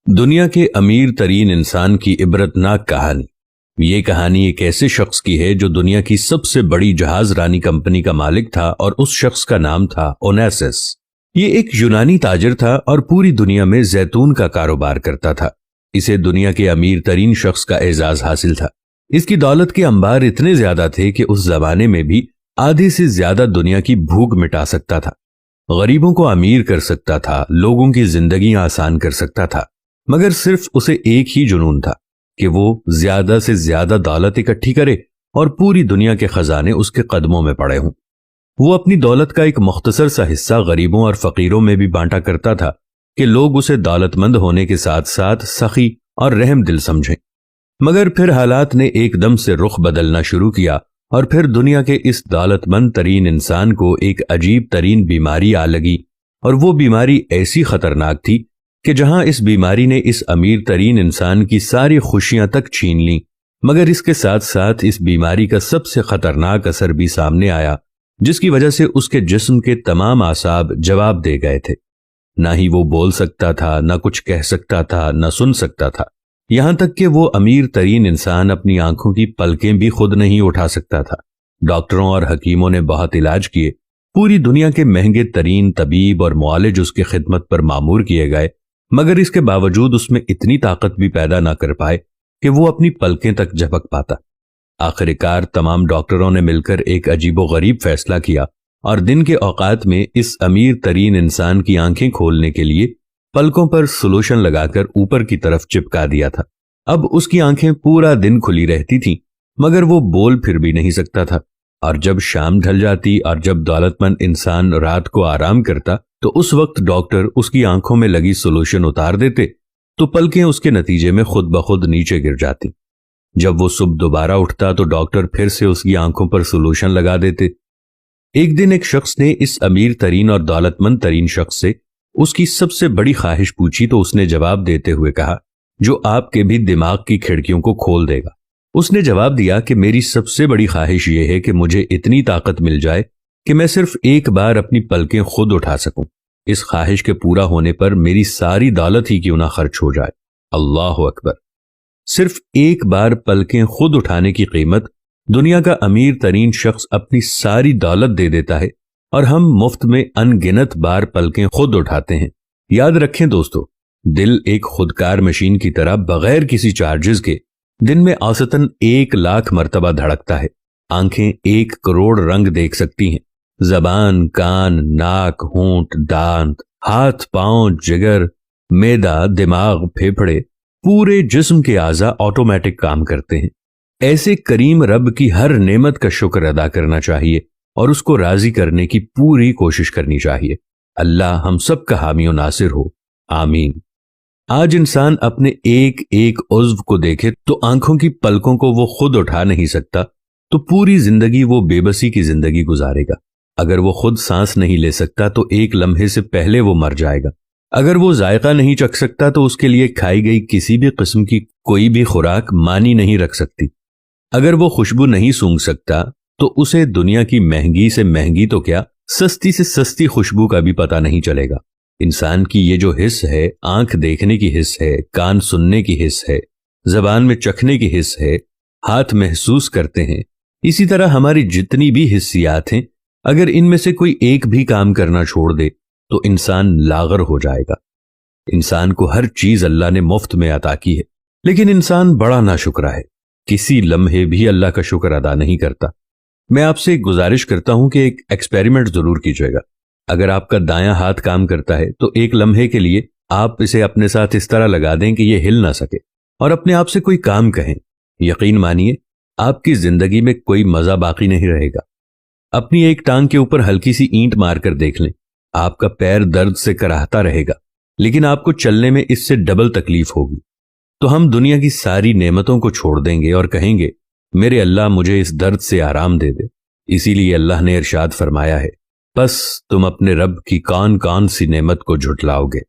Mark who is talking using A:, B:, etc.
A: दुनिया के अमीर तरीन इंसान की इबरतनाक कहानी। ये कहानी एक ऐसे शख्स की है जो दुनिया की सबसे बड़ी जहाज रानी कंपनी का मालिक था और उस शख्स का नाम था ओनेसिस। ये एक यूनानी ताजिर था और पूरी दुनिया में जैतून का कारोबार करता था। इसे दुनिया के अमीर तरीन शख्स का एजाज हासिल था। इसकी दौलत के अंबार इतने ज्यादा थे कि उस जमाने में भी आधे से ज्यादा दुनिया की भूख मिटा सकता था, गरीबों को अमीर कर सकता था, लोगों की जिंदगी आसान कर सकता था। मगर सिर्फ उसे एक ही जुनून था कि वो ज्यादा से ज्यादा दौलत इकट्ठी करे और पूरी दुनिया के खजाने उसके कदमों में पड़े हों। वो अपनी दौलत का एक मुख्तसर सा हिस्सा गरीबों और फकीरों में भी बांटा करता था कि लोग उसे दौलतमंद होने के साथ साथ सखी और रहम दिल समझें। मगर फिर हालात ने एकदम से रुख बदलना शुरू किया और फिर दुनिया के इस दौलतमंद तरीन इंसान को एक अजीब तरीन बीमारी आ लगी। और वो बीमारी ऐसी खतरनाक थी कि जहां इस बीमारी ने इस अमीर तरीन इंसान की सारी खुशियां तक छीन ली, मगर इसके साथ साथ इस बीमारी का सबसे खतरनाक असर भी सामने आया, जिसकी वजह से उसके जिस्म के तमाम आसाब जवाब दे गए थे। ना ही वो बोल सकता था, ना कुछ कह सकता था, ना सुन सकता था। यहां तक कि वो अमीर तरीन इंसान अपनी आंखों की पलकें भी खुद नहीं उठा सकता था। डॉक्टरों और हकीमों ने बहुत इलाज किए, पूरी दुनिया के महंगे तरीन तबीब और मुआलिज उसकी खिदमत पर मामूर किए गए, मगर इसके बावजूद उसमें इतनी ताकत भी पैदा ना कर पाए कि वो अपनी पलकें तक झपक पाता। आखिरकार तमाम डॉक्टरों ने मिलकर एक अजीबोगरीब फैसला किया और दिन के औकात में इस अमीर तरीन इंसान की आंखें खोलने के लिए पलकों पर सोल्यूशन लगाकर ऊपर की तरफ चिपका दिया था। अब उसकी आंखें पूरा दिन खुली रहती थीं, मगर वो बोल फिर भी नहीं सकता था। और जब शाम ढल जाती और जब दौलतमंद इंसान रात को आराम करता तो उस वक्त डॉक्टर उसकी आंखों में लगी सोल्यूशन उतार देते तो पलकें उसके नतीजे में खुद ब खुद नीचे गिर जाती। जब वो सुबह दोबारा उठता तो डॉक्टर फिर से उसकी आंखों पर सोल्यूशन लगा देते। एक दिन एक शख्स ने इस अमीर तरीन और दौलतमंद तरीन शख्स से उसकी सबसे बड़ी ख्वाहिश पूछी तो उसने जवाब देते हुए कहा, जो आपके भी दिमाग की खिड़कियों को खोल देगा। उसने जवाब दिया कि मेरी सबसे बड़ी ख्वाहिश यह है कि मुझे इतनी ताकत मिल जाए कि मैं सिर्फ एक बार अपनी पलकें खुद उठा सकूं। इस ख्वाहिश के पूरा होने पर मेरी सारी दौलत ही क्यों ना खर्च हो जाए। अल्लाह अकबर। सिर्फ एक बार पलकें खुद उठाने की कीमत दुनिया का अमीर तरीन शख्स अपनी सारी दौलत दे देता है और हम मुफ्त में अनगिनत बार पलकें खुद उठाते हैं। याद रखें दोस्तों, दिल एक खुदकार मशीन की तरह बगैर किसी चार्जेस के दिन में औसतन 1 लाख मर्तबा धड़कता है। आंखें 1 करोड़ रंग देख सकती हैं। जबान, कान, नाक, होंठ, दांत, हाथ, पांव, जिगर, मैदा, दिमाग, फेफड़े, पूरे जिस्म के आज़ा ऑटोमेटिक काम करते हैं। ऐसे करीम रब की हर नेमत का शुक्र अदा करना चाहिए और उसको राजी करने की पूरी कोशिश करनी चाहिए। अल्लाह हम सब का हामी और नासिर हो, आमीन। आज इंसान अपने एक एक उज़्व को देखे तो आंखों की पलकों को वो खुद उठा नहीं सकता, तो पूरी जिंदगी वो बेबसी की जिंदगी गुजारेगा। अगर वो खुद सांस नहीं ले सकता तो एक लम्हे से पहले वो मर जाएगा। अगर वो जायका नहीं चख सकता तो उसके लिए खाई गई किसी भी किस्म की कोई भी खुराक मानी नहीं रख सकती। अगर वो खुशबू नहीं सूंघ सकता तो उसे दुनिया की महंगी से महंगी तो क्या, सस्ती से सस्ती खुशबू का भी पता नहीं चलेगा। इंसान की ये जो हिस्स है, आंख देखने की हिस्स है, कान सुनने की हिस्स है, जबान में चखने की हिस्स है, हाथ महसूस करते हैं, इसी तरह हमारी जितनी भी हिस्सियात हैं, अगर इनमें से कोई एक भी काम करना छोड़ दे तो इंसान लागर हो जाएगा। इंसान को हर चीज अल्लाह ने मुफ्त में अता की है, लेकिन इंसान बड़ा नाशुक्रा है, किसी लम्हे भी अल्लाह का शुक्र अदा नहीं करता। मैं आपसे एक गुजारिश करता हूं कि एक एक्सपेरिमेंट जरूर कीजिएगा। अगर आपका दायां हाथ काम करता है तो एक लम्हे के लिए आप इसे अपने साथ इस तरह लगा दें कि यह हिल ना सके और अपने आप से कोई काम कहें। यकीन मानिए आपकी जिंदगी में कोई मजा बाकी नहीं रहेगा। अपनी एक टांग के ऊपर हल्की सी ईंट मारकर देख लें, आपका पैर दर्द से कराहता रहेगा, लेकिन आपको चलने में इससे डबल तकलीफ होगी। तो हम दुनिया की सारी नेमतों को छोड़ देंगे और कहेंगे, मेरे अल्लाह मुझे इस दर्द से आराम दे दे। इसीलिए अल्लाह ने इरशाद फरमाया है, बस तुम अपने रब की कौन कौन सी नेमत को झुटलाओगे।